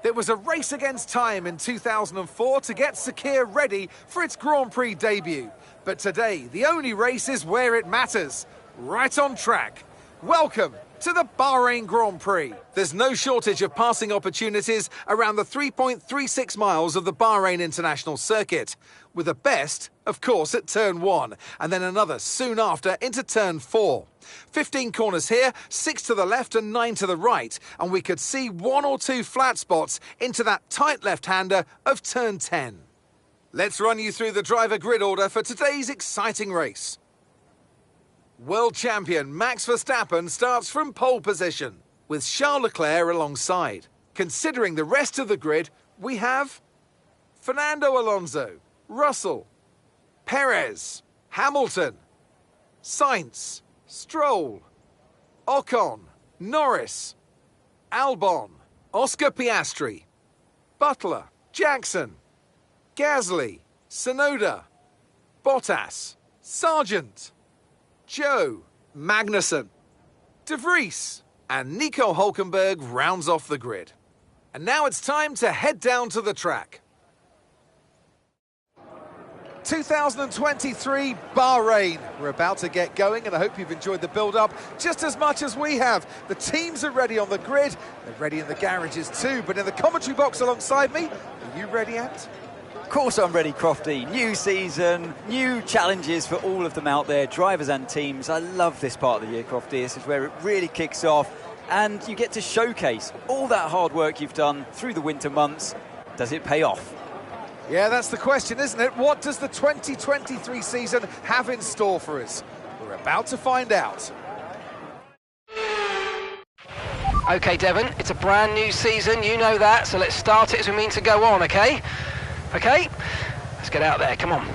It was a race against time in 2004 to get Sakhir ready for its Grand Prix debut. But today, the only race is where it matters, right on track. Welcome to the Bahrain Grand Prix. There's no shortage of passing opportunities around the 3.36 miles of the Bahrain International Circuit, with the best, of course, at turn 1, and then another soon after into turn 4. 15 corners here, 6 to the left and 9 to the right, and we could see 1 or 2 flat spots into that tight left-hander of turn 10. Let's run you through the driver grid order for today's exciting race. World champion Max Verstappen starts from pole position, with Charles Leclerc alongside. Considering the rest of the grid, we have Fernando Alonso, Russell, Perez, Hamilton, Sainz, Stroll, Ocon, Norris, Albon, Oscar Piastri, Butler, Jackson, Gasly, Tsunoda, Bottas, Sargent, Joe, Magnussen, De Vries, and Nico Hülkenberg rounds off the grid. And now it's time to head down to the track. 2023 Bahrain. We're about to get going, and I hope you've enjoyed the build-up just as much as we have. The teams are ready on the grid, they're ready in the garages too, but in the commentary box alongside me, are you ready, Ant? Of course I'm ready, Crofty. New season, new challenges for all of them out there, drivers and teams. I love this part of the year, Crofty. This is where it really kicks off, and you get to showcase all that hard work you've done through the winter months. Does it pay off? Yeah, that's the question, isn't it? What does the 2023 season have in store for us? We're about to find out. OK, Devon, it's a brand new season, you know that, so let's start it as we mean to go on, OK? OK, let's get out there, come on.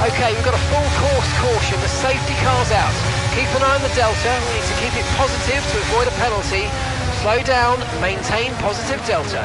OK, we've got a full course caution, the safety car's out. Keep an eye on the delta, we need to keep it positive to avoid a penalty. Slow down, maintain positive delta.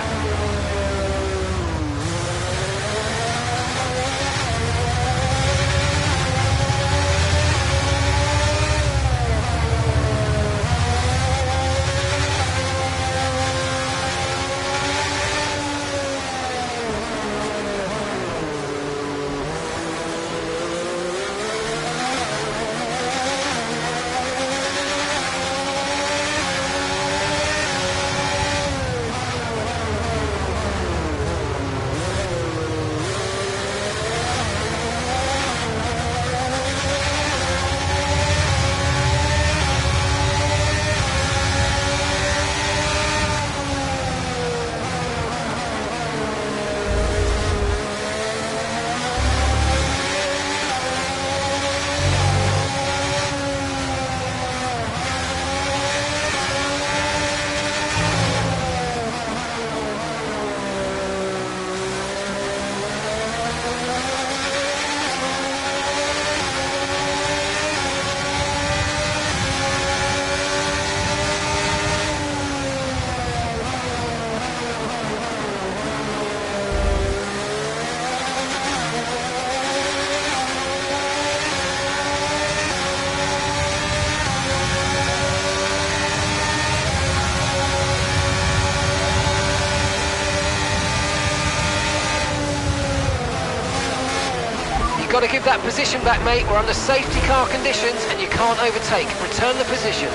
You've got to give that position back, mate. We're under safety car conditions and you can't overtake. Return the position.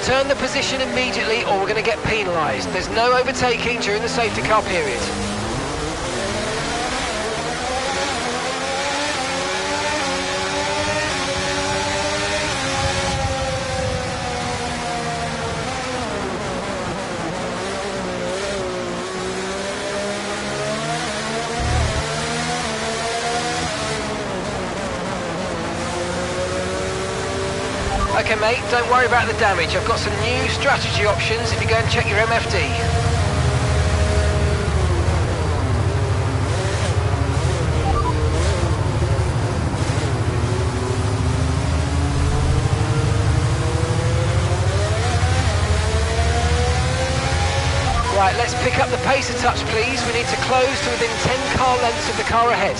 turn the position immediately or we're going to get penalised. There's no overtaking during the safety car period. Okay mate, don't worry about the damage. I've got some new strategy options if you go and check your MFD. Right, let's pick up the pace a touch please. We need to close to within 10 car lengths of the car ahead.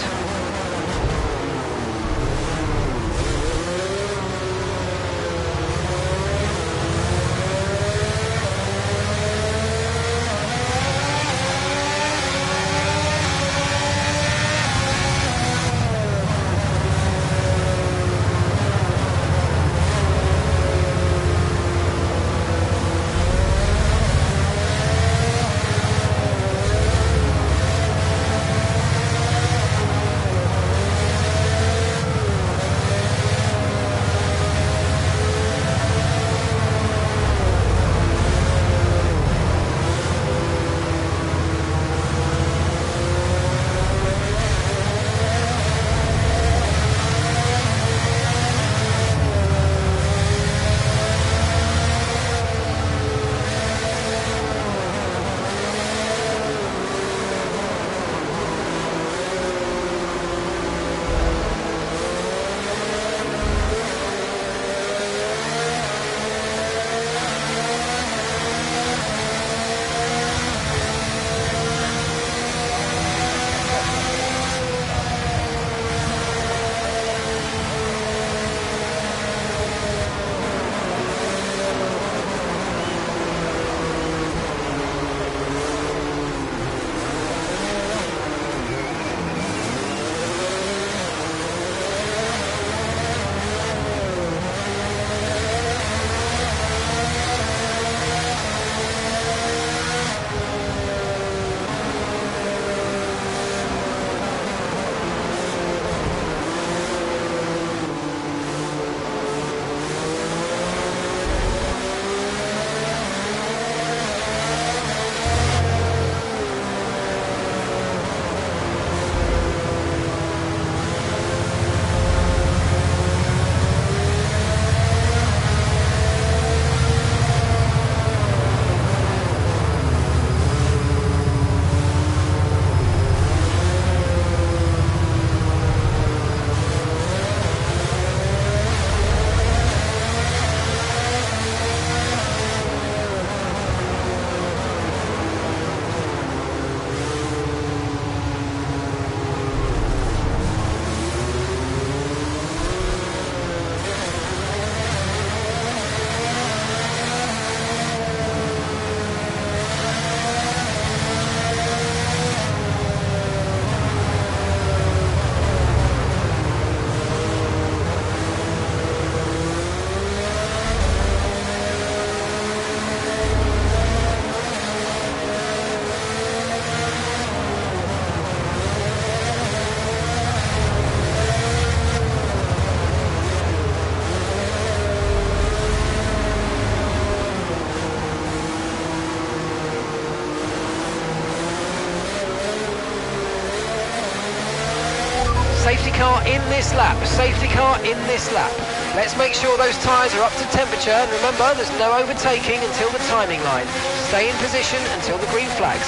Safety car in this lap, safety car in this lap. Let's make sure those tyres are up to temperature, and remember there's no overtaking until the timing line. Stay in position until the green flags.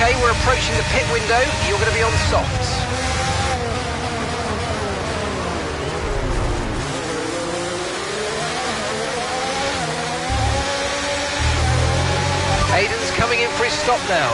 Okay, we're approaching the pit window. You're going to be on softs. Aiden's coming in for his stop now.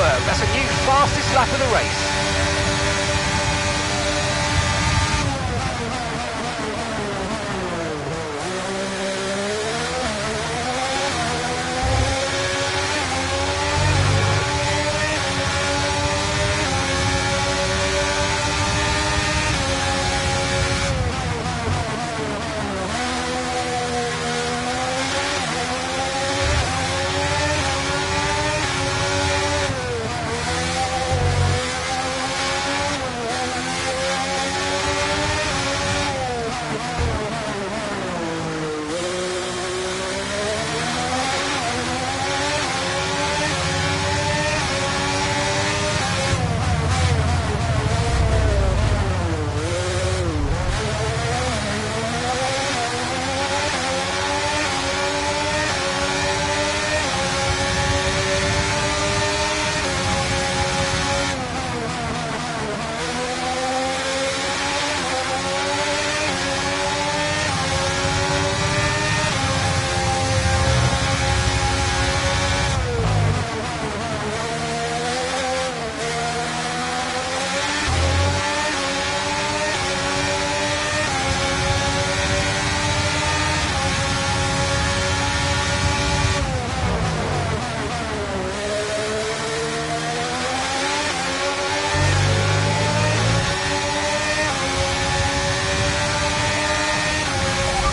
Rosberg. That's a new fastest lap of the race.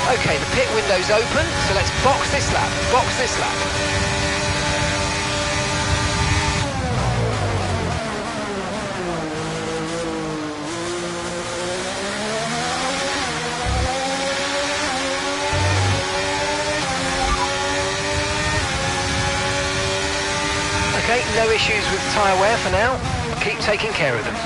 Okay, the pit window's open, so let's box this lap, box this lap. Okay, no issues with tyre wear for now. Keep taking care of them.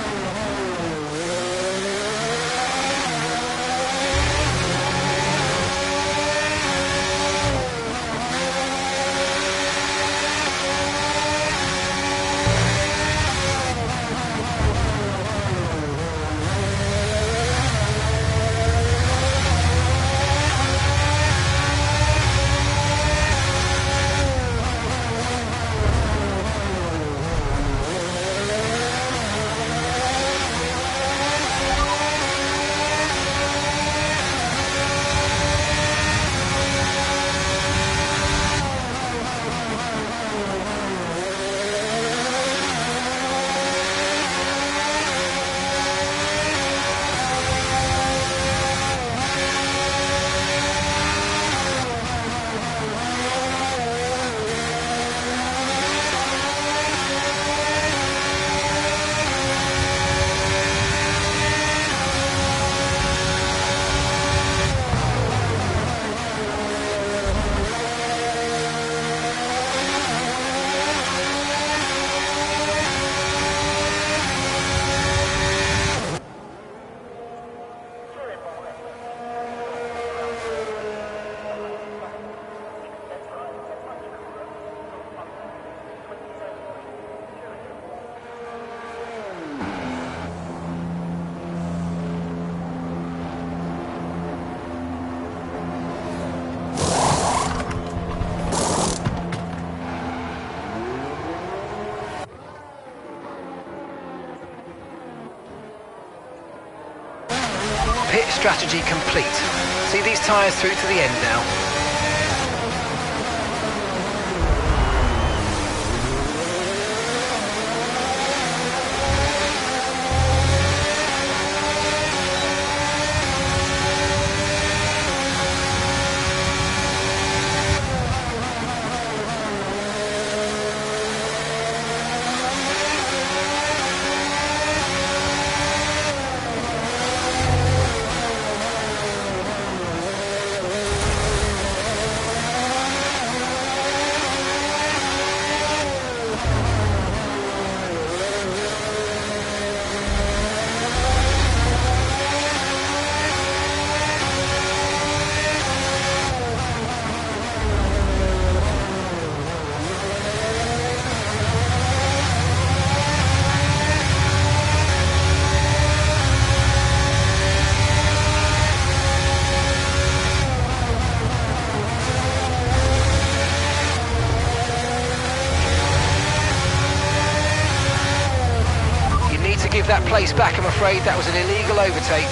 Pit strategy complete. See these tyres through to the end now. place back, I'm afraid. That was an illegal overtake.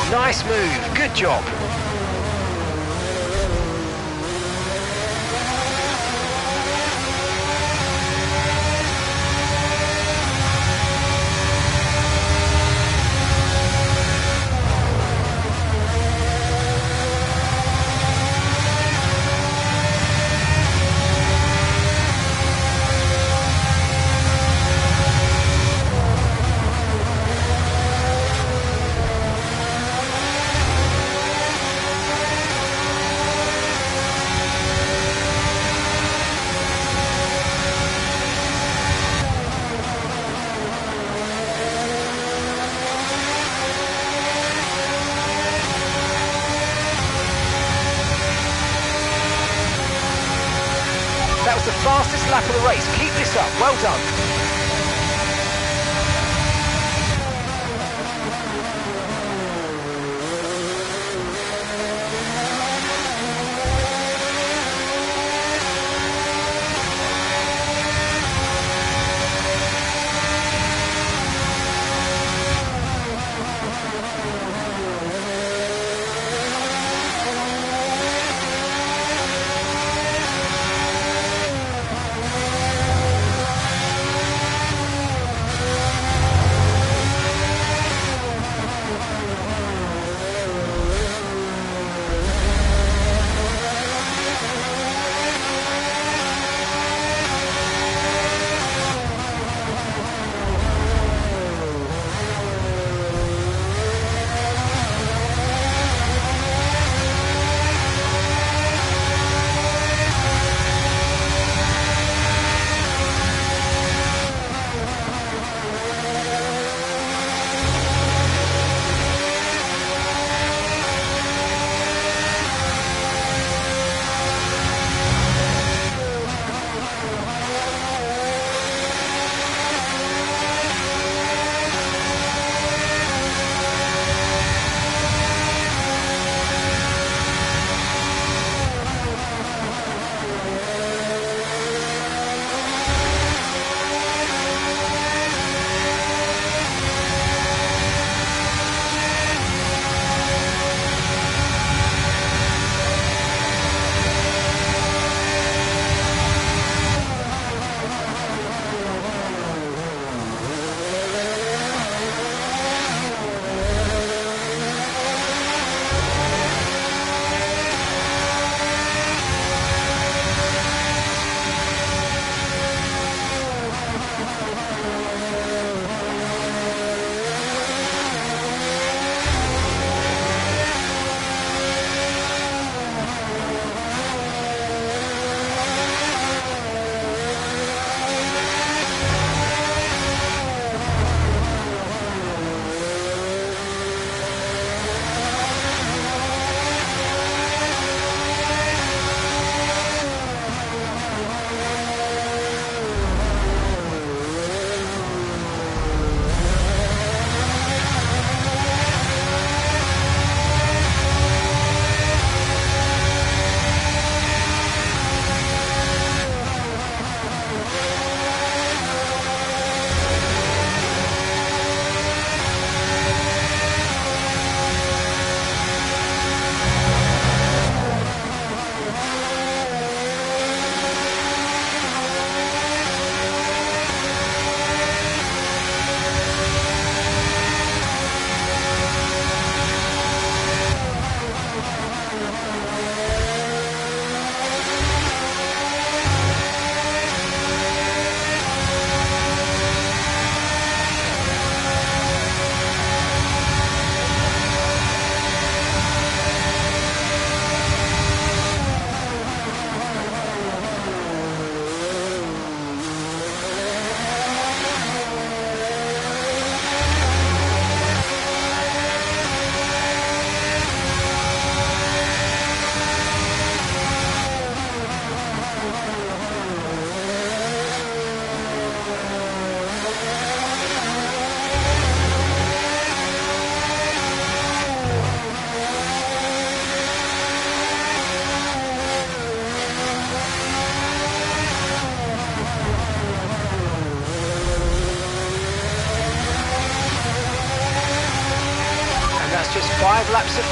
Nice move, good job. That was the fastest lap of the race. Keep this up. Well done.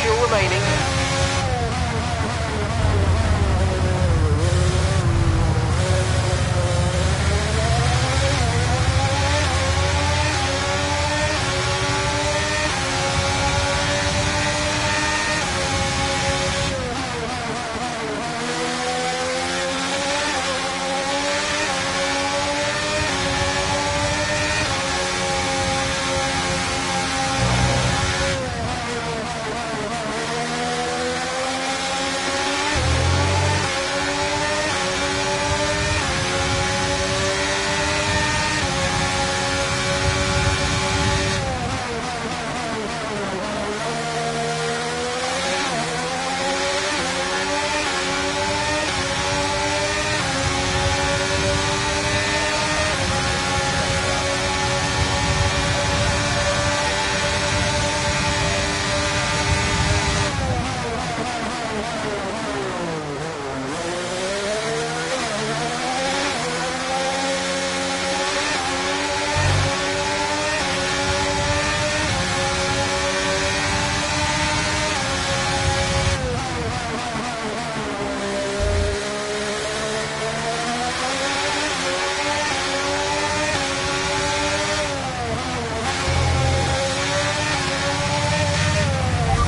fuel remaining.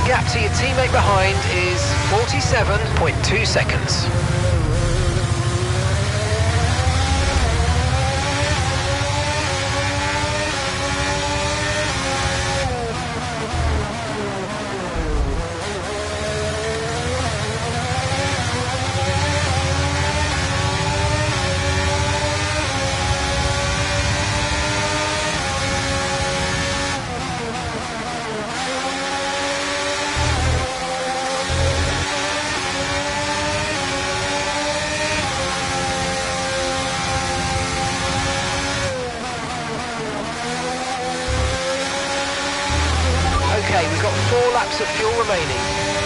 Gap to your teammate behind is 47.2 seconds. Okay, we've got 4 laps of fuel remaining.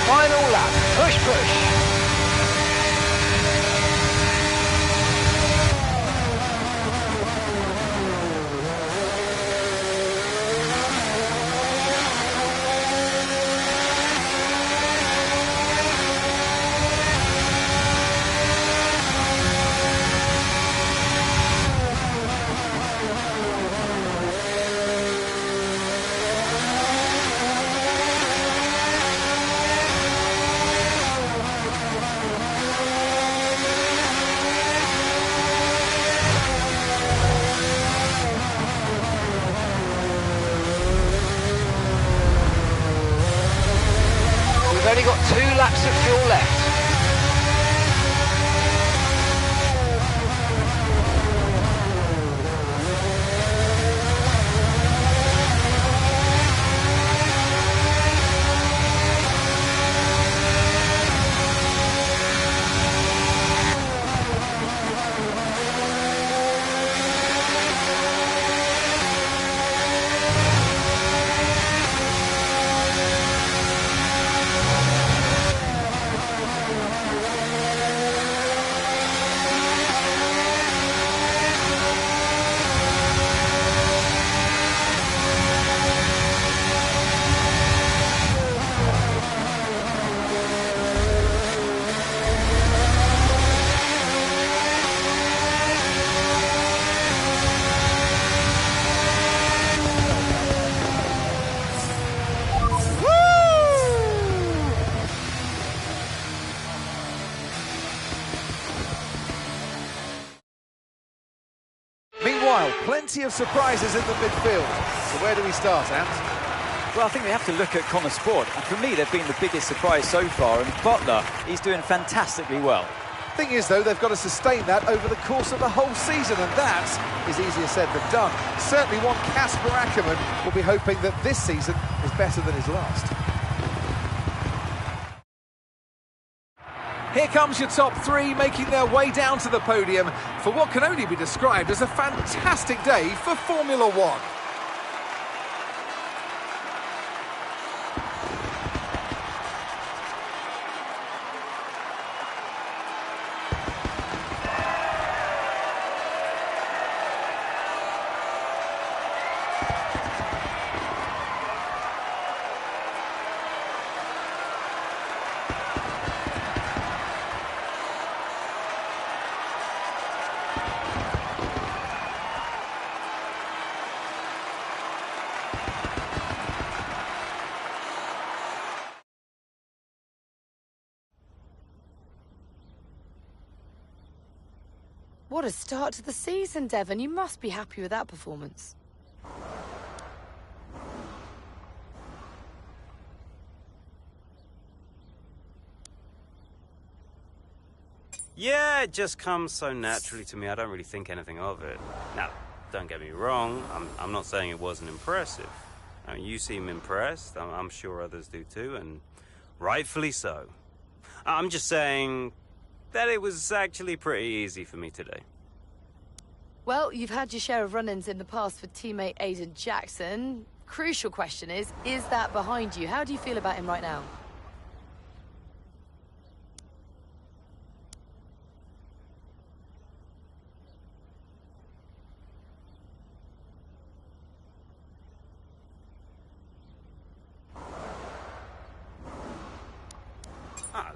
Final lap, push, push. only got 2 laps of fuel left. Meanwhile, plenty of surprises in the midfield. So where do we start, Ant? Well, I think we have to look at Connor Sport. And for me, they've been the biggest surprise so far. And Butler, he's doing fantastically well. Thing is, though, they've got to sustain that over the course of the whole season, and that is easier said than done. Certainly one Kasper Ackermann will be hoping that this season is better than his last. Here comes your top 3 making their way down to the podium for what can only be described as a fantastic day for Formula One. What a start to the season, Devon. You must be happy with that performance. Yeah, it just comes so naturally to me. I don't really think anything of it. Now, don't get me wrong. I'm not saying it wasn't impressive. I mean, you seem impressed. I'm sure others do too, and rightfully so. I'm just saying that it was actually pretty easy for me today. Well, you've had your share of run-ins in the past with teammate Aiden Jackson. Crucial question is that behind you? How do you feel about him right now?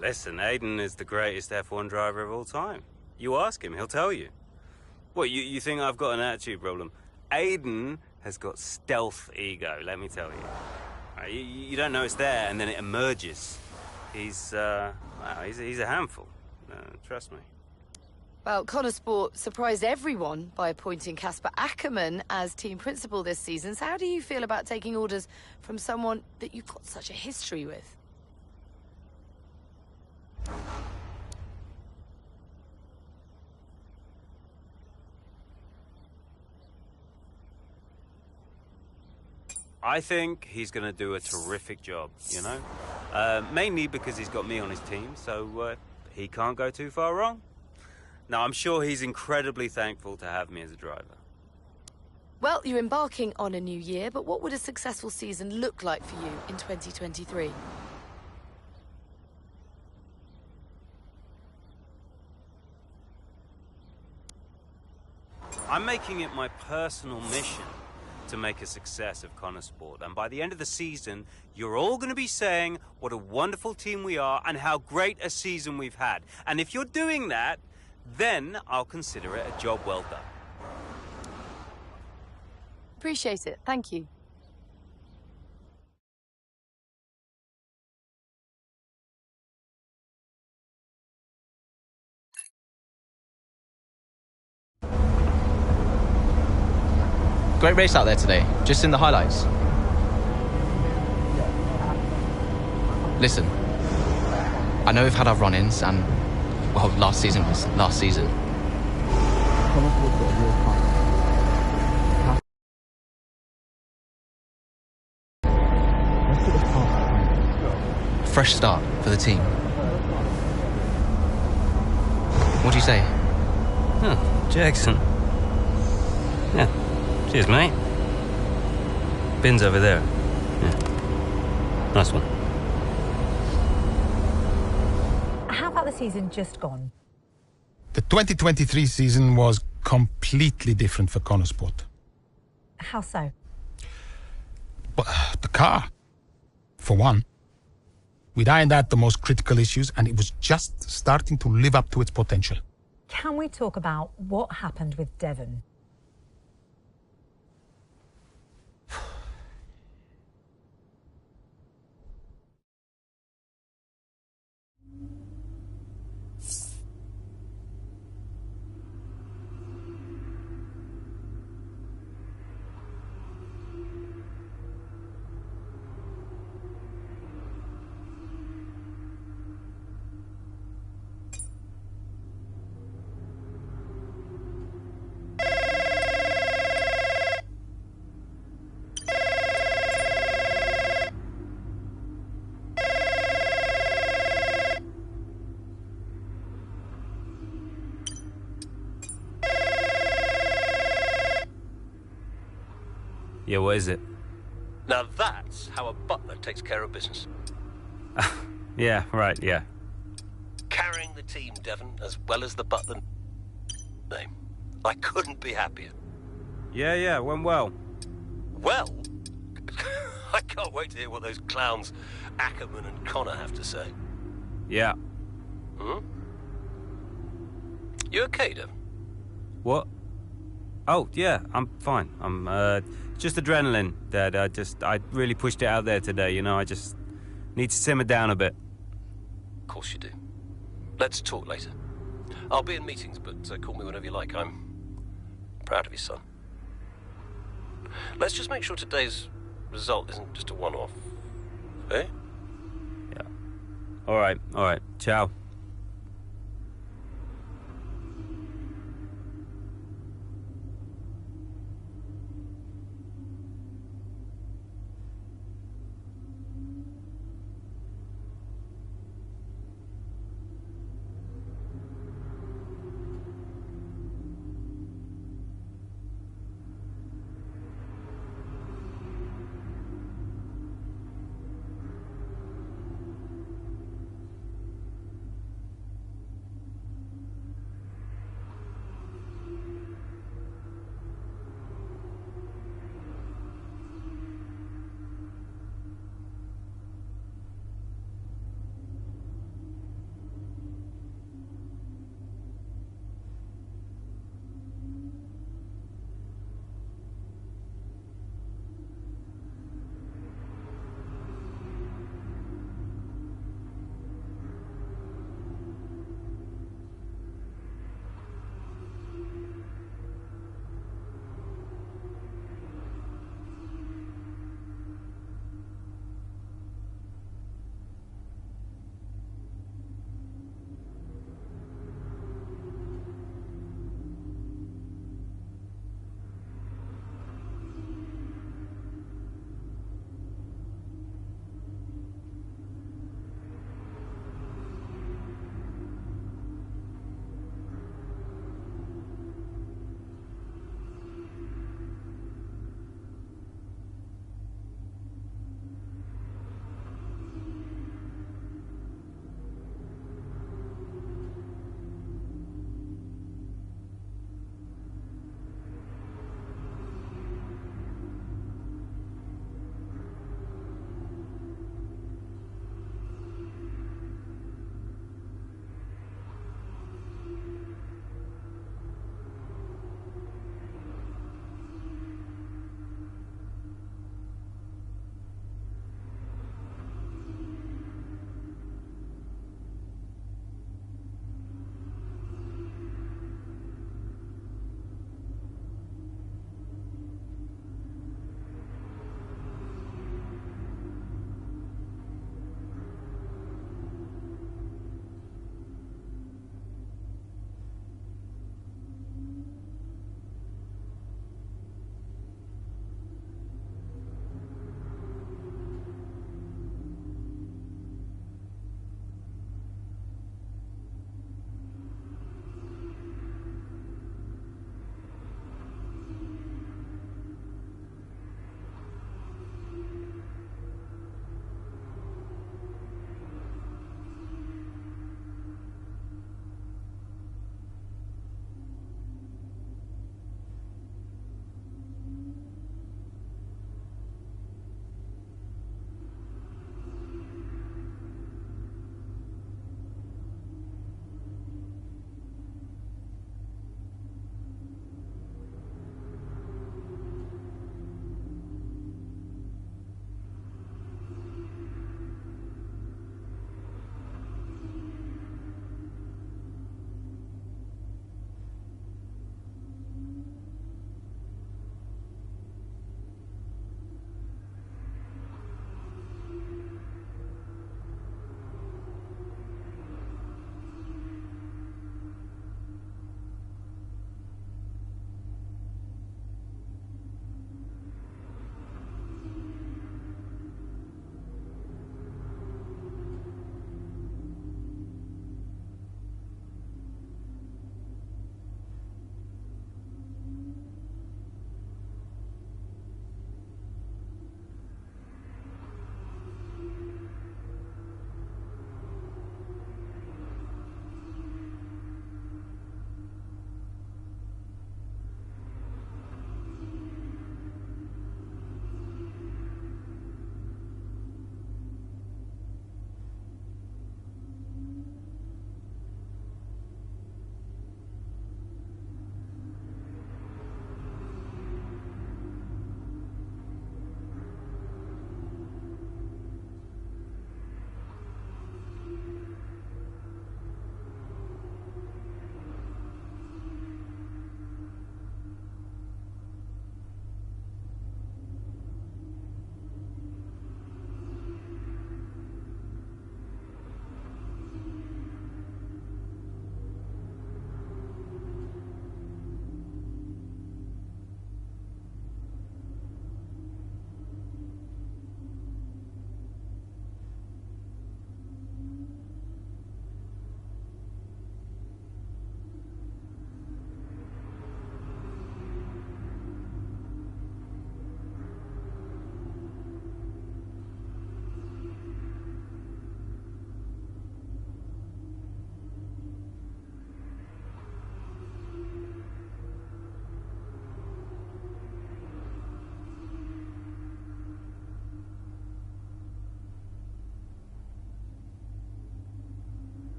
Listen, Aiden is the greatest F1 driver of all time. You ask him, he'll tell you. What, you think I've got an attitude problem? Aiden has got stealth ego, let me tell you. You don't know it's there, and then it emerges. He's a handful. Trust me. Well, Connor Sport surprised everyone by appointing Kasper Ackermann as team principal this season. So how do you feel about taking orders from someone that you've got such a history with? I think he's going to do a terrific job, you know? Mainly because he's got me on his team, so he can't go too far wrong. Now, I'm sure he's incredibly thankful to have me as a driver. Well, you're embarking on a new year, but what would a successful season look like for you in 2023? I'm making it my personal mission to make a success of Connor Sport. And by the end of the season, you're all going to be saying what a wonderful team we are and how great a season we've had. And if you're doing that, then I'll consider it a job well done. Appreciate it. Thank you. Great race out there today, just in the highlights. Listen, I know we've had our run-ins, and, well, last season was last season. Fresh start for the team. What do you say? Oh, Jackson. Yeah. Cheers, mate. Bin's over there. Yeah. Nice one. How about the season just gone? The 2023 season was completely different for Connosport. How so? But the car, for one. We'd ironed out the most critical issues, and it was just starting to live up to its potential. Can we talk about what happened with Devon? Yeah, what is it? Now that's how a butler takes care of business. Yeah, right, yeah. Carrying the team, Devon, as well as the butler name. I couldn't be happier. Yeah, went well. Well, I can't wait to hear what those clowns Ackerman and Connor have to say. Yeah. Hmm? You okay, Devon? What? Oh, yeah, I'm fine. I'm, just adrenaline, Dad. I really pushed it out there today, you know, I just need to simmer down a bit. Of course you do. Let's talk later. I'll be in meetings, but call me whenever you like. I'm proud of you, son. Let's just make sure today's result isn't just a one-off. Eh? Yeah. All right. Ciao.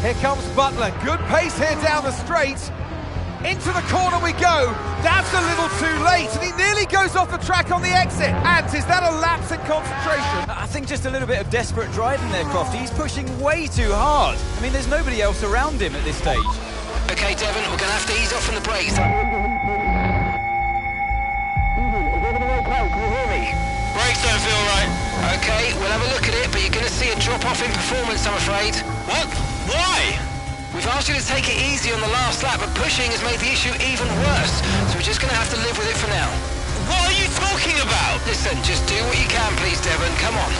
Here comes Butler. Good pace here down the straight. Into the corner we go. That's a little too late, and he nearly goes off the track on the exit. And is that a lapse in concentration? I think just a little bit of desperate driving there, Crofty. He's pushing way too hard. I mean, there's nobody else around him at this stage. Okay, Devon, we're going to have to ease off from the brakes. Brakes don't feel right. Okay, we'll have a look at it, but you're going to see a drop-off in performance, I'm afraid. What? Why? We've asked you to take it easy on the last lap, but pushing has made the issue even worse, so we're just going to have to live with it for now. What are you talking about? Listen, just do what you can, please, Devon. Come on.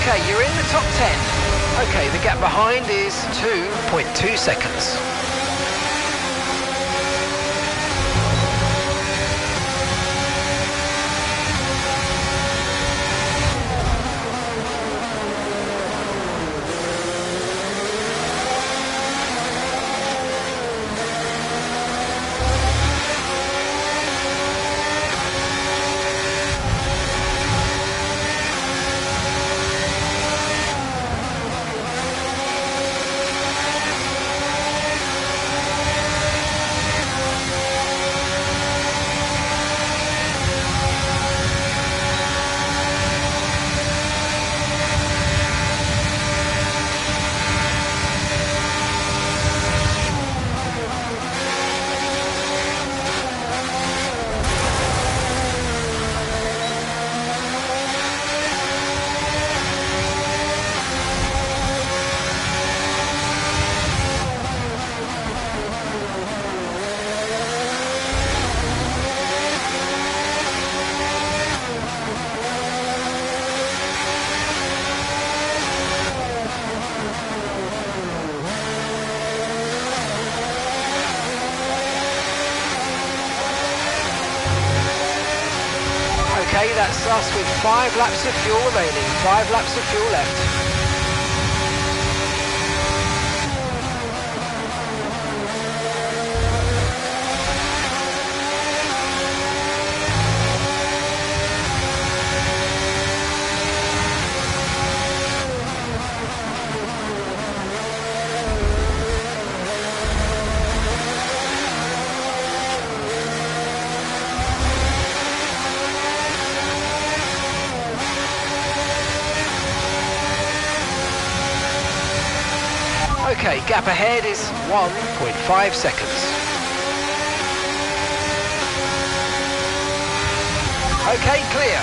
Okay, you're in the top 10. Okay, the gap behind is 2.2 seconds. Okay, that's us with 5 laps of fuel remaining. 5 laps of fuel left. Okay, gap ahead is 1.5 seconds. Okay, clear.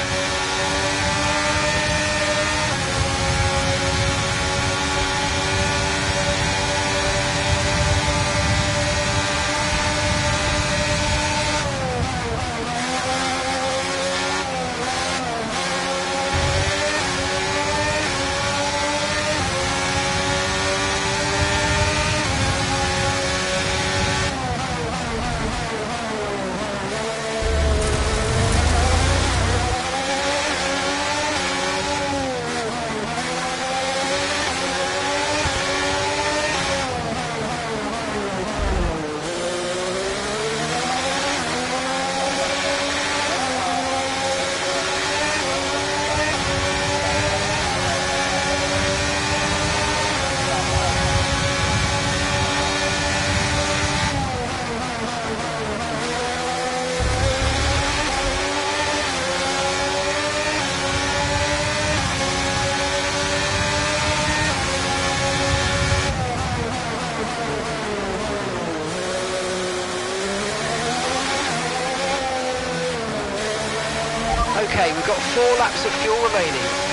Okay, we've got 4 laps of fuel remaining.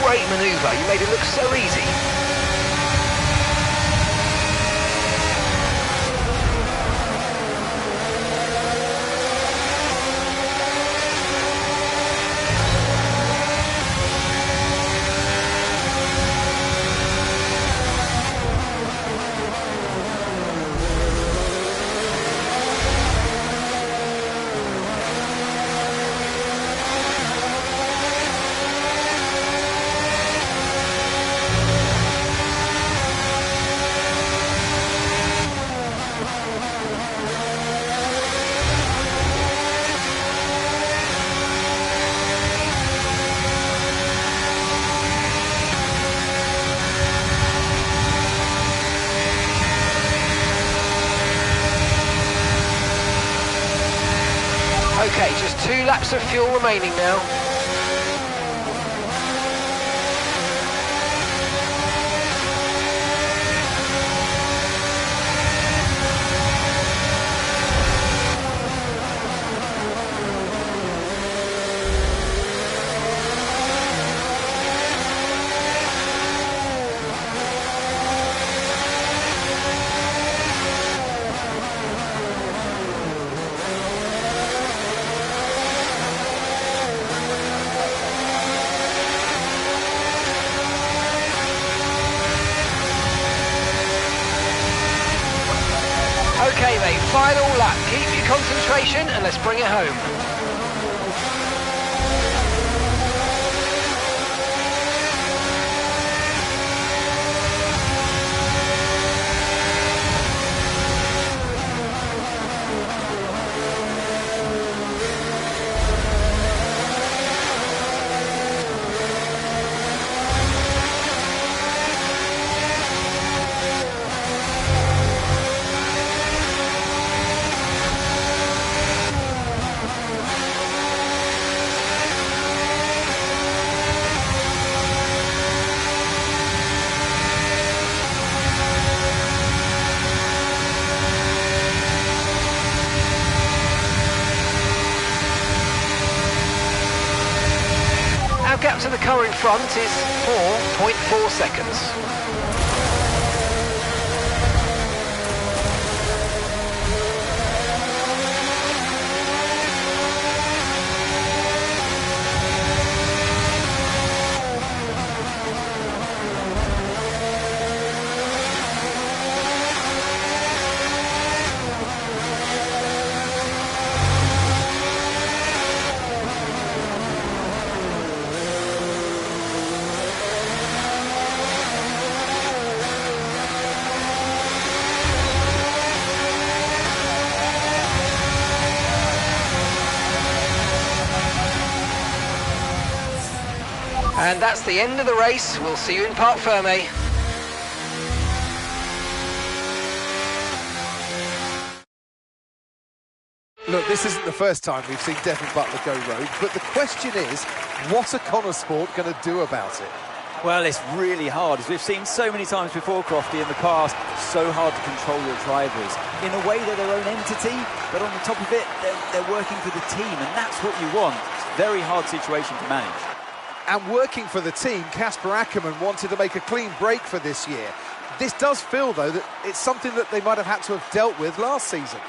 Great manoeuvre, you made it look so easy. Okay, just 2 laps of fuel remaining now. Okay mate, final lap. Keep your concentration and let's bring it home. Our gap to the car in front is 4.4 seconds. And that's the end of the race. We'll see you in Parc Fermé. Look, this isn't the first time we've seen Devin Butler go rogue, but the question is, what are Connor Sport going to do about it? Well, it's really hard, as we've seen so many times before, Crofty, in the past. So hard to control your drivers. In a way, they're their own entity, but on the top of it, they're working for the team, and that's what you want. It's a very hard situation to manage. And working for the team, Kasper Ackermann wanted to make a clean break for this year. This does feel, though, that it's something that they might have had to have dealt with last season.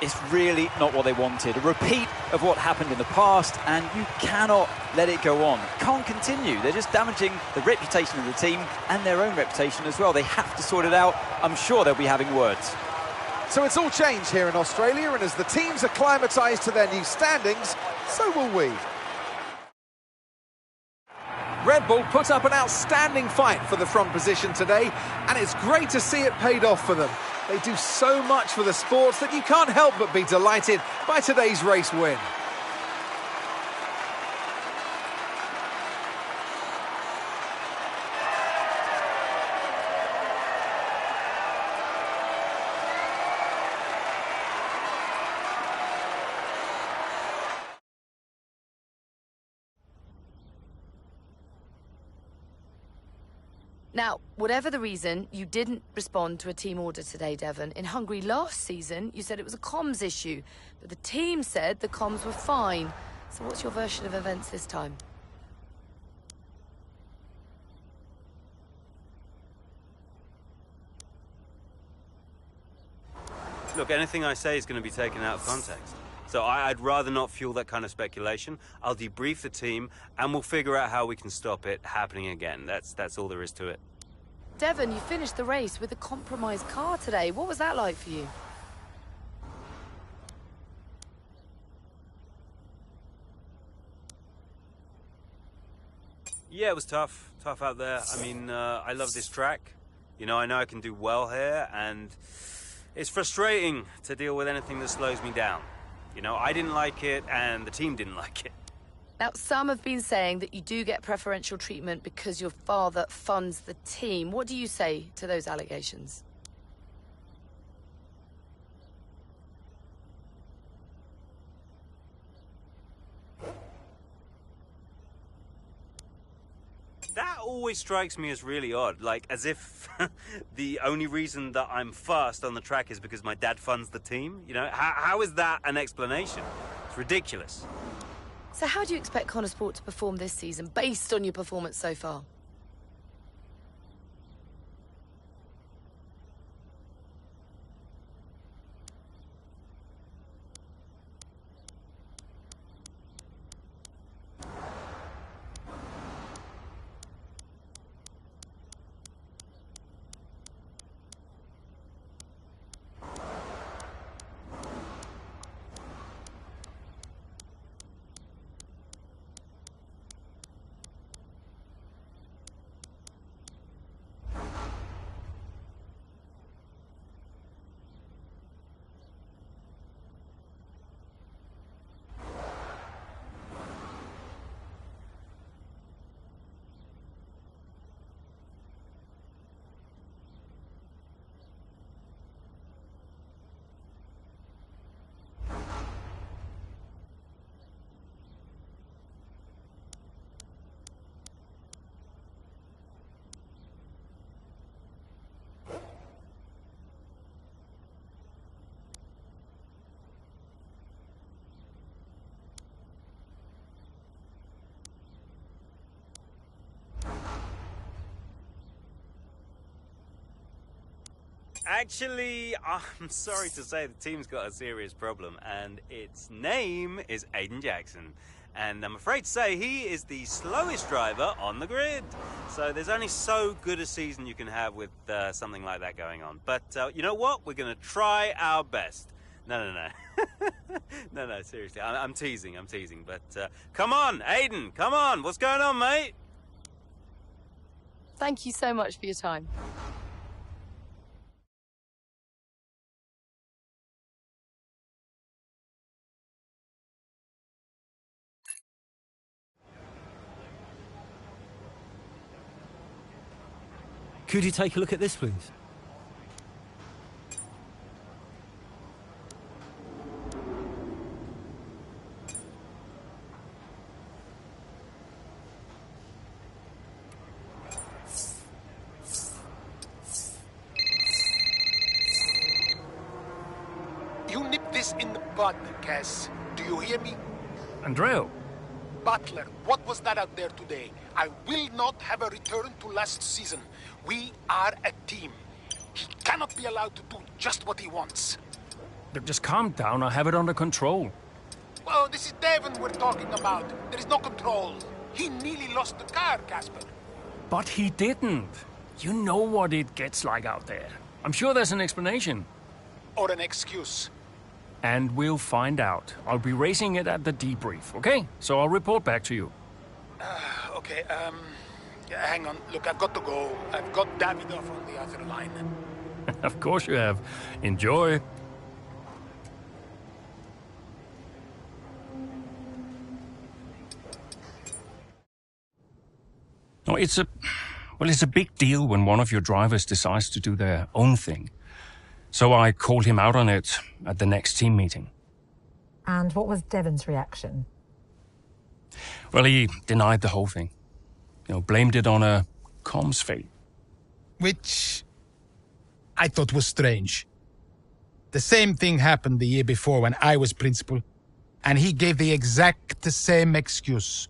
it's really not what they wanted. A repeat of what happened in the past, and you cannot let it go on. It can't continue. They're just damaging the reputation of the team and their own reputation as well. They have to sort it out. I'm sure they'll be having words. So it's all changed here in Australia, and as the teams acclimatised to their new standings, so will we. Red Bull put up an outstanding fight for the front position today, and it's great to see it paid off for them. They do so much for the sports that you can't help but be delighted by today's race win. Now, whatever the reason, you didn't respond to a team order today, Devon. In Hungary last season, you said it was a comms issue, but the team said the comms were fine. So what's your version of events this time? Look, anything I say is going to be taken out of context. So I'd rather not fuel that kind of speculation. I'll debrief the team, and we'll figure out how we can stop it happening again. That's all there is to it. Devon, you finished the race with a compromised car today. What was that like for you? Yeah, it was tough. Tough out there. I mean, I love this track. You know, I know I can do well here, and it's frustrating to deal with anything that slows me down. You know, I didn't like it, and the team didn't like it. Now, some have been saying that you do get preferential treatment because your father funds the team. What do you say to those allegations? That always strikes me as really odd, like as if the only reason that I'm fast on the track is because my dad funds the team. You know, how is that an explanation? It's ridiculous. So how do you expect Connor Sport to perform this season based on your performance so far? Actually, I'm sorry to say the team's got a serious problem, and its name is Aiden Jackson. And I'm afraid to say he is the slowest driver on the grid. So there's only so good a season you can have with something like that going on. But you know what? We're going to try our best. No. No, seriously. I'm teasing. But come on, Aiden, come on. What's going on, mate? Thank you so much for your time. Could you take a look at this, please? You nip this in the bud, Cass. Do you hear me? Andrea. Butler, what was that out there today? I will not have a return to last season. We are a team. He cannot be allowed to do just what he wants. Look, just calm down. I have it under control. Well, this is Devon we're talking about. There is no control. He nearly lost the car, Casper. But he didn't. You know what it gets like out there. I'm sure there's an explanation. Or an excuse. And we'll find out. I'll be racing it at the debrief, okay? So I'll report back to you. Okay, yeah, hang on. Look, I've got to go. I've got Davidoff on the other line. Of course you have. Enjoy. Oh, it's a big deal when one of your drivers decides to do their own thing. So I called him out on it at the next team meeting. And what was Devon's reaction? Well, he denied the whole thing. Blamed it on a comms fail. Which I thought was strange. The same thing happened the year before when I was principal, and he gave the exact same excuse.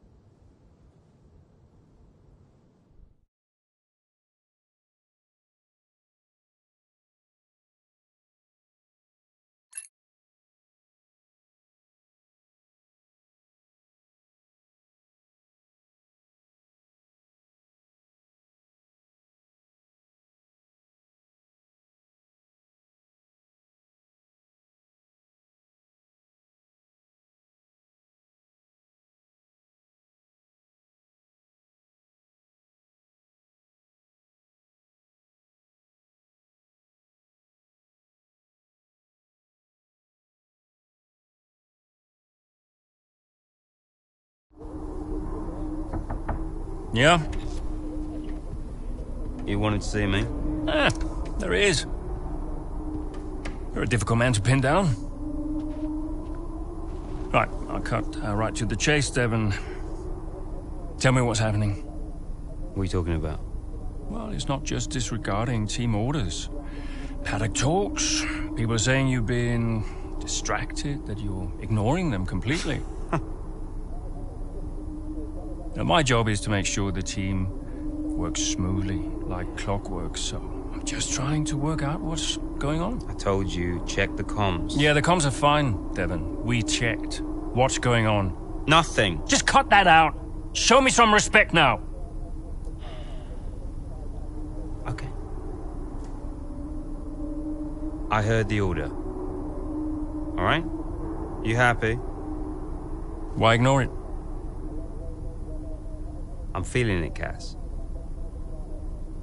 Yeah? You wanted to see me? There he is. You're a difficult man to pin down. Right, I'll cut right to the chase, Devon. Tell me what's happening. What are you talking about? Well, it's not just disregarding team orders. Paddock talks. People are saying you've been distracted, that you're ignoring them completely. Now, my job is to make sure the team works smoothly, like clockwork, so I'm just trying to work out what's going on. I told you, check the comms. Yeah, the comms are fine, Devon. We checked. What's going on? Nothing. Just cut that out. Show me some respect now. Okay. I heard the order. All right? You happy? Why ignore it? I'm feeling it, Cass.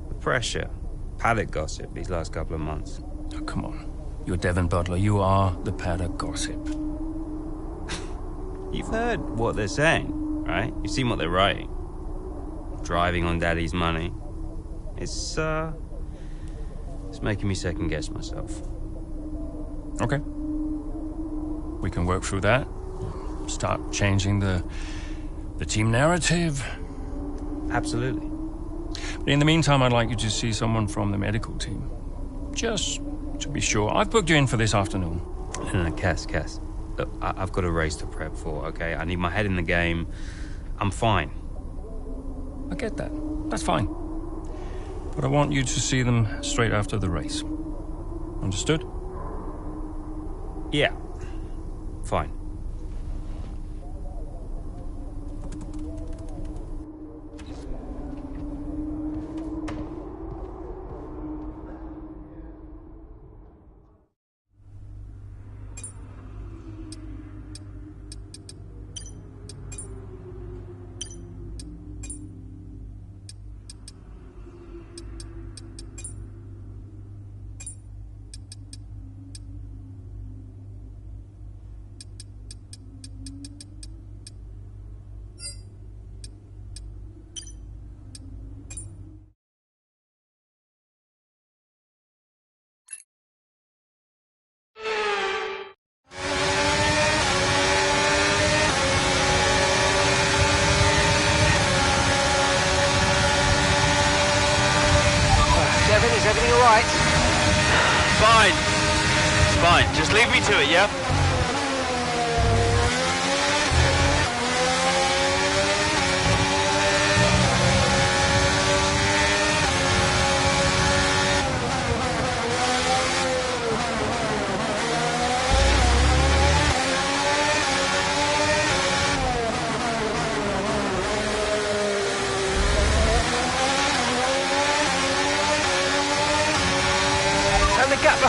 The pressure. Paddock gossip these last couple of months. Oh, come on. You're Devon Butler. You are the Paddock gossip. You've heard what they're saying, right? You've seen what they're writing. Driving on Daddy's money. It's making me second guess myself. Okay. We can work through that. Start changing the team narrative. Absolutely. But in the meantime, I'd like you to see someone from the medical team. Just to be sure. I've booked you in for this afternoon. No, Cass. Look, I've got a race to prep for, okay? I need my head in the game. I'm fine. I get that. That's fine. But I want you to see them straight after the race. Understood? Yeah. Fine. Is everything all right? Fine. It's fine. Just leave me to it, yeah?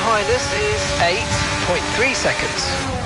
behind us is 8.3 seconds.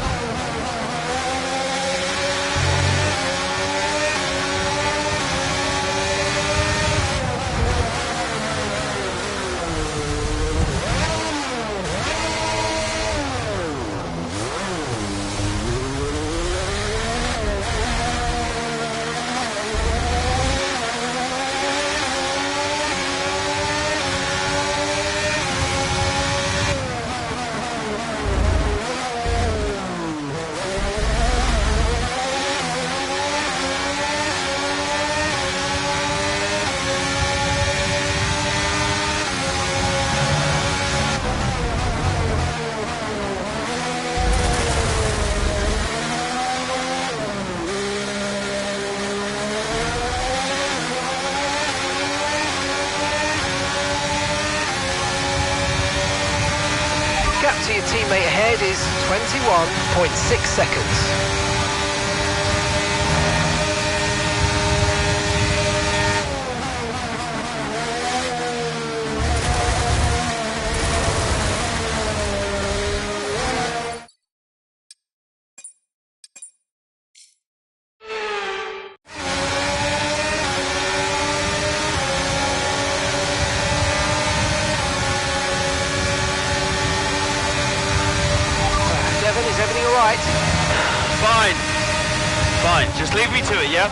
Gap to your teammate ahead is 21.6 seconds. Is everything all right? Fine. Fine. Just leave me to it, yeah?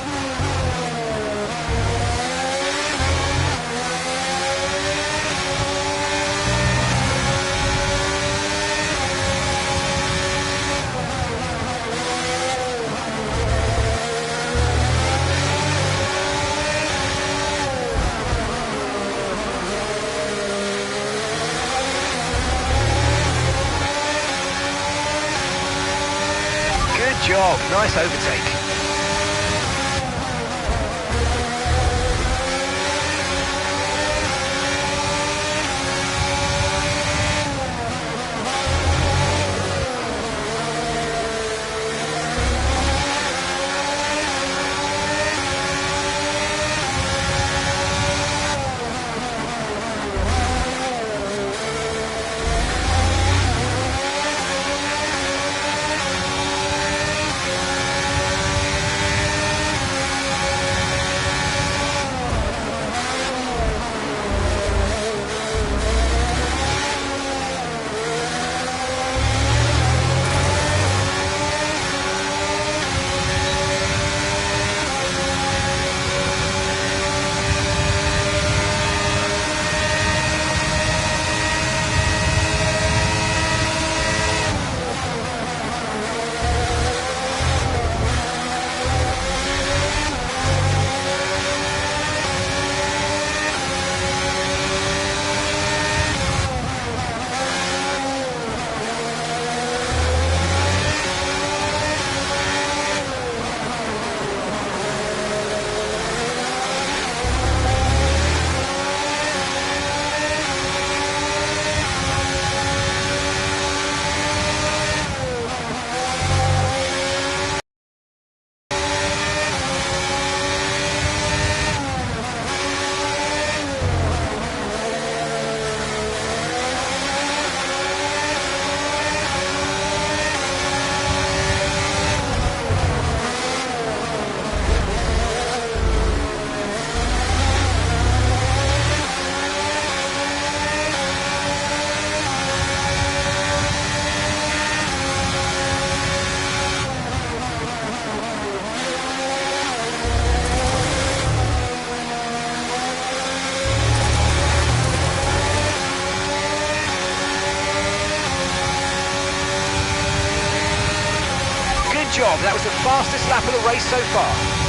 Good job, nice overtake. Job. That was the fastest lap of the race so far.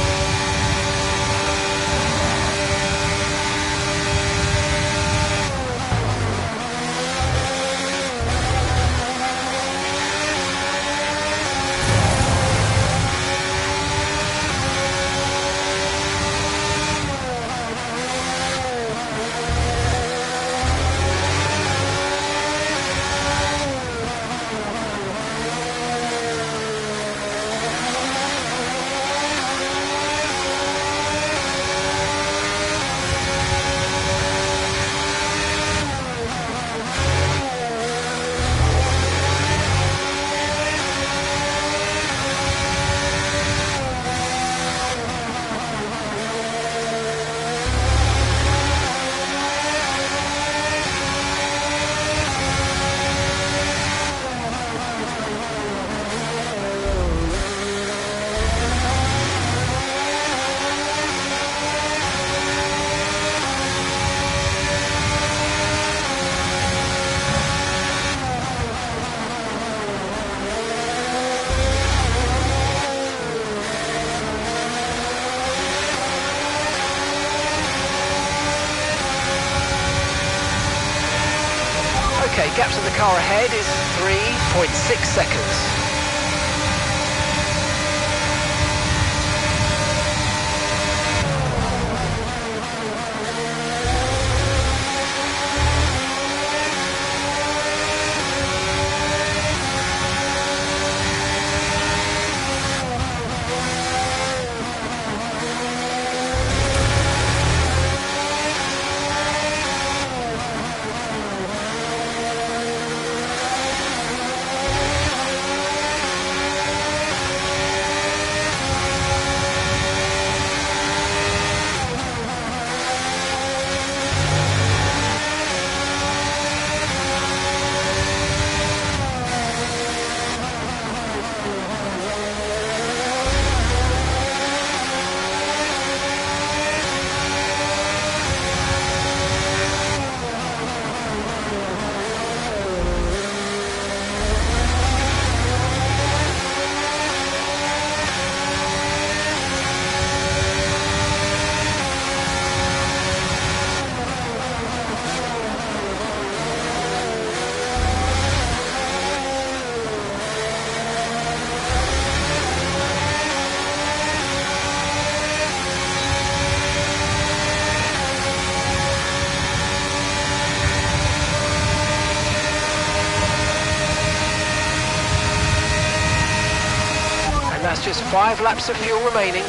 Okay, gap to the car ahead is 3.6 seconds. That's just 5 laps of fuel remaining.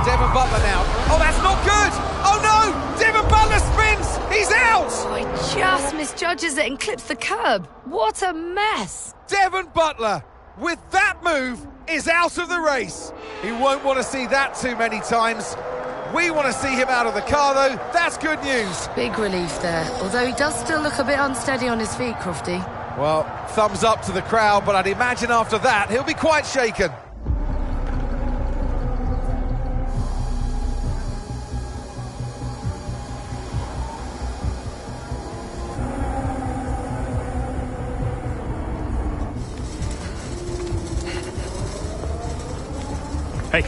Devon Butler now. Oh, that's not good! Oh no! Devon Butler spins! He's out! Oh, he just misjudges it and clips the curb. What a mess! Devon Butler, with that move, is out of the race. He won't want to see that too many times. We want to see him out of the car, though. That's good news. Big relief there, although he does still look a bit unsteady on his feet, Crofty. Well, thumbs up to the crowd, but I'd imagine after that, he'll be quite shaken. Hey.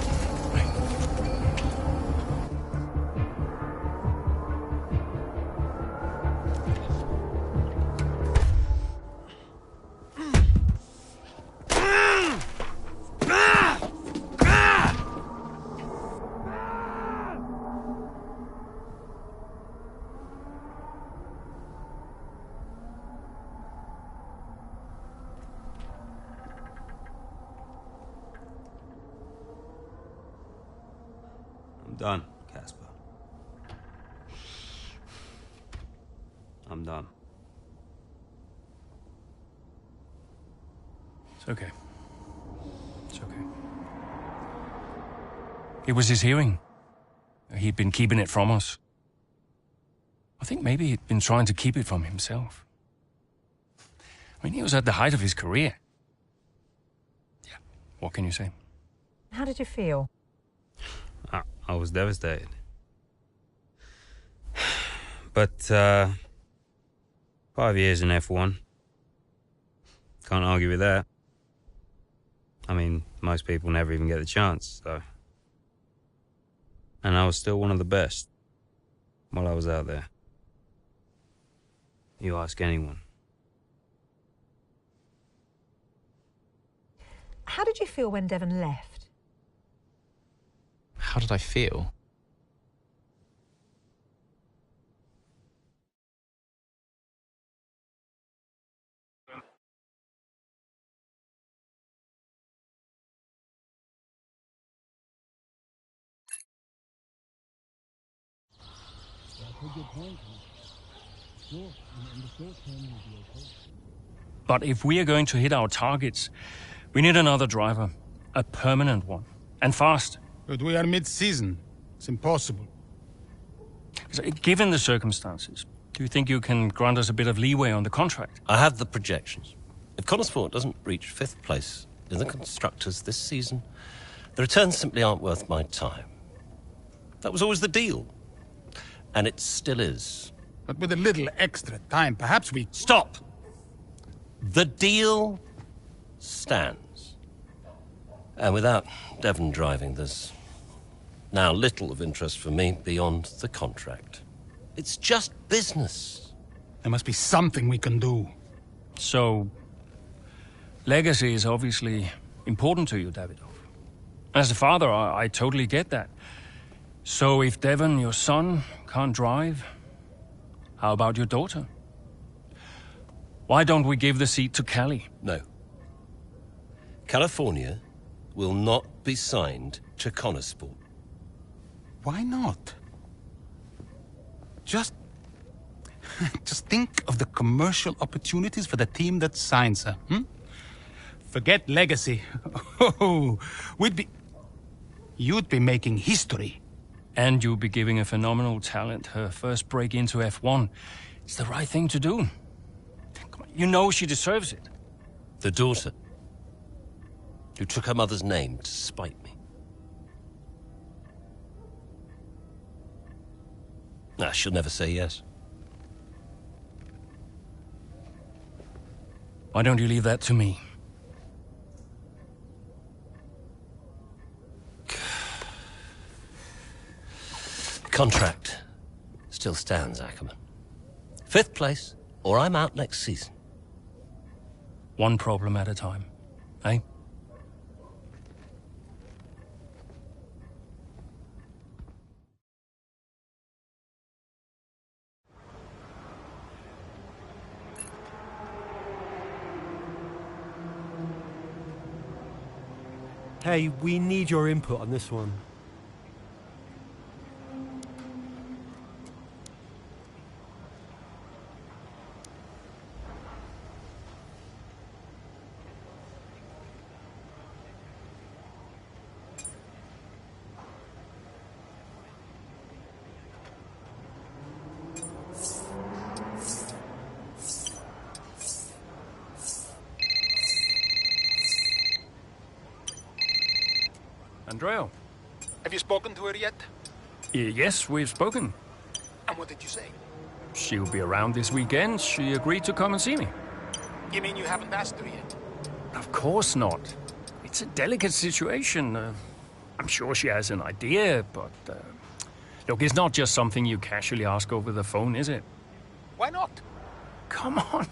I'm done, Casper. I'm done. It's okay. It's okay. It was his hearing. He'd been keeping it from us. I think maybe he'd been trying to keep it from himself. I mean, he was at the height of his career. Yeah, what can you say? How did you feel? I was devastated. But, 5 years in F1. Can't argue with that. I mean, most people never even get the chance, so. And I was still one of the best while I was out there. You ask anyone. How did you feel when Devon left? How did I feel? But if we are going to hit our targets, we need another driver. A permanent one. And fast. But we are mid-season. It's impossible. So, given the circumstances, do you think you can grant us a bit of leeway on the contract? I have the projections. If Connosport doesn't reach 5th place in the Constructors this season, the returns simply aren't worth my time. That was always the deal. And it still is. But with a little extra time, perhaps we... Stop! The deal stands. And without Devon driving, there's now little of interest for me beyond the contract. It's just business. There must be something we can do. So, legacy is obviously important to you, Davidoff. As a father, I totally get that. So if Devon, your son, can't drive, how about your daughter? Why don't we give the seat to Callie? No. California will not be signed to Connosport. Why not? Just think of the commercial opportunities for the team that signs her. Forget legacy. Oh, you'd be making history. And you'll be giving a phenomenal talent her first break into F1. It's the right thing to do. Come on, you know she deserves it. The daughter, who took her mother's name to spite me. Nah, she'll never say yes. Why don't you leave that to me? Contract still stands, Ackerman. 5th place, or I'm out next season. One problem at a time, eh? Hey, we need your input on this one. Andrea. Have you spoken to her yet? Yes, we've spoken. And what did you say? She'll be around this weekend. She agreed to come and see me. You mean you haven't asked her yet? Of course not. It's a delicate situation. I'm sure she has an idea, but... look, it's not just something you casually ask over the phone, is it? Why not? Come on.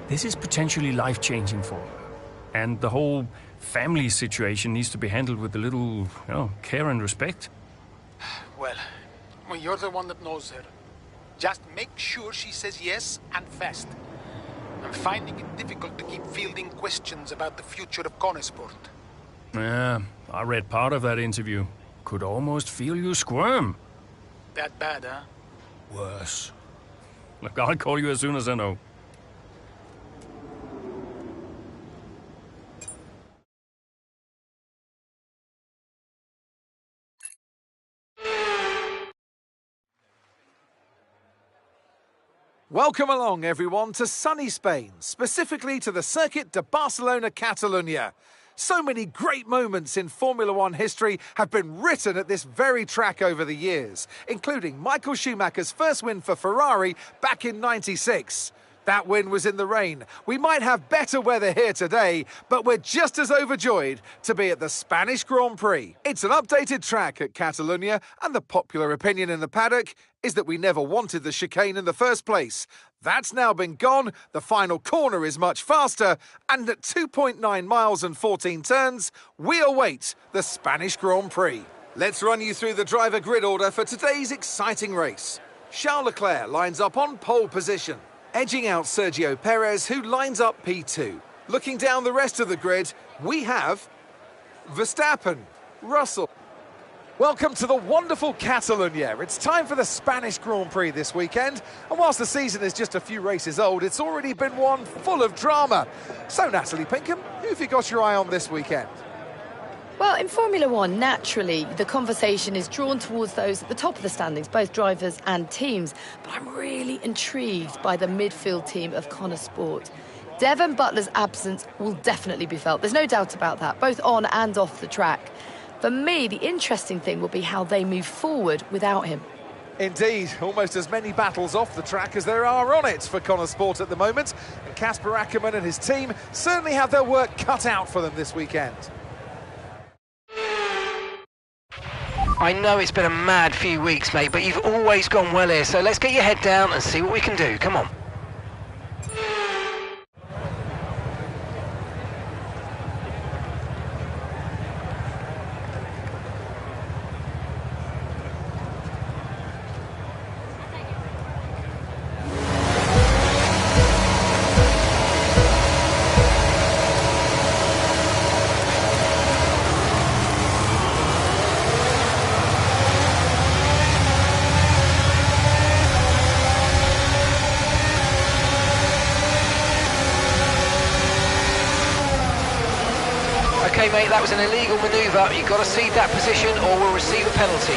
This is potentially life-changing for her. And the whole family situation needs to be handled with a little, care and respect. Well, you're the one that knows her. Just make sure she says yes and fast. I'm finding it difficult to keep fielding questions about the future of Connosport. Yeah, I read part of that interview. Could almost feel you squirm. That bad, huh? Worse. Look, I'll call you as soon as I know. Welcome along, everyone, to sunny Spain, specifically to the Circuit de Barcelona Catalunya. So many great moments in Formula One history have been written at this very track over the years, including Michael Schumacher's first win for Ferrari back in '96. That win was in the rain. We might have better weather here today, but we're just as overjoyed to be at the Spanish Grand Prix. It's an updated track at Catalunya, and the popular opinion in the paddock is that we never wanted the chicane in the first place. That's now been gone, the final corner is much faster, and at 2.9 miles and 14 turns, we await the Spanish Grand Prix. Let's run you through the driver grid order for today's exciting race. Charles Leclerc lines up on pole position, edging out Sergio Perez, who lines up P2. Looking down the rest of the grid, we have Verstappen, Russell. Welcome to the wonderful Catalunya. It's time for the Spanish Grand Prix this weekend, and whilst the season is just a few races old, it's already been one full of drama. So, Natalie Pinkham, who have you got your eye on this weekend? Well, in Formula One, naturally, the conversation is drawn towards those at the top of the standings, both drivers and teams. But I'm really intrigued by the midfield team of Connosport. Devon Butler's absence will definitely be felt. There's no doubt about that, both on and off the track. For me, the interesting thing will be how they move forward without him. Indeed, almost as many battles off the track as there are on it for Connor Sport at the moment. And Casper Ackermann and his team certainly have their work cut out for them this weekend. I know it's been a mad few weeks, mate, but you've always gone well here, so let's get your head down and see what we can do. Come on. Okay, mate, that was an illegal manoeuvre. You've got to cede that position or we'll receive a penalty.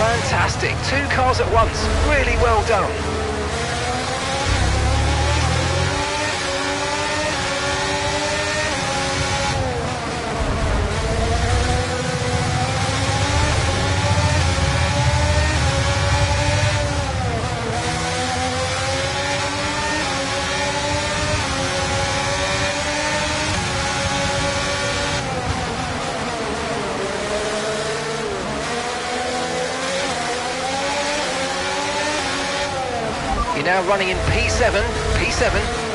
Fantastic. 2 cars at once. Really well done. You're now running in P7, P7.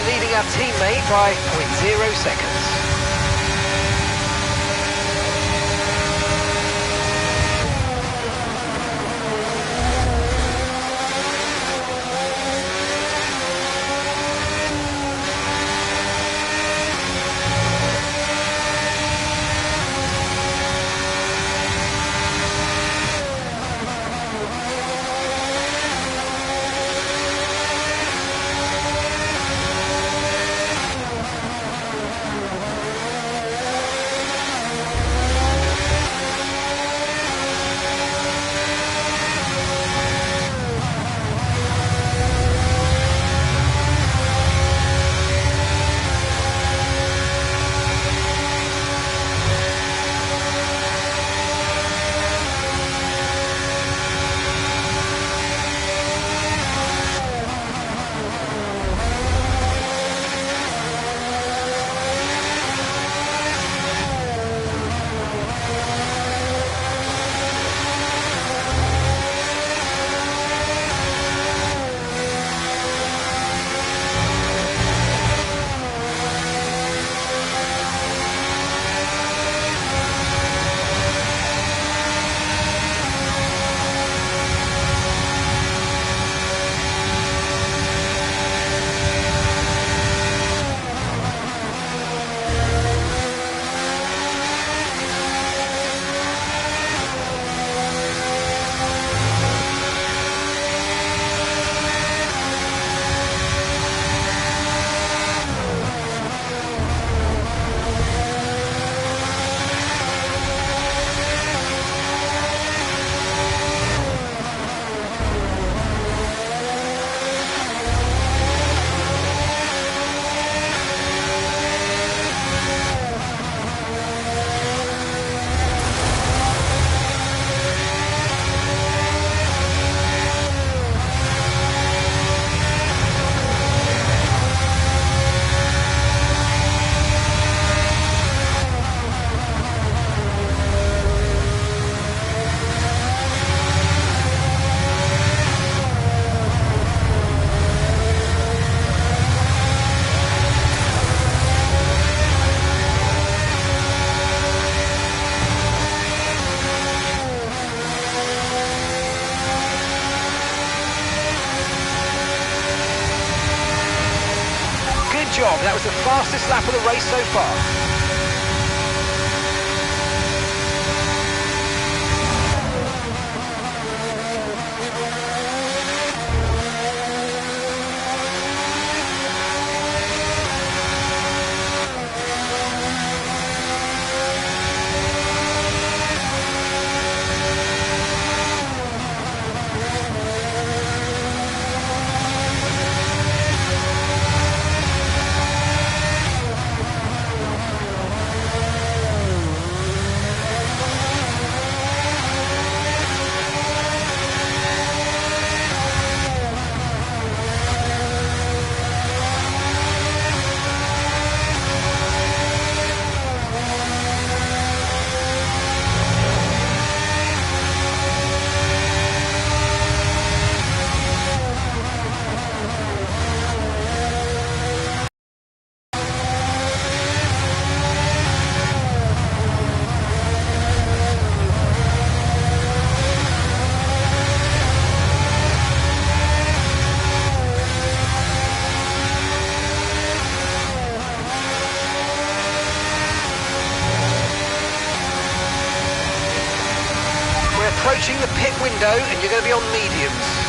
leading our teammate by 0.0 seconds. Job. That was the fastest lap of the race so far. Approaching the pit window and you're going to be on mediums.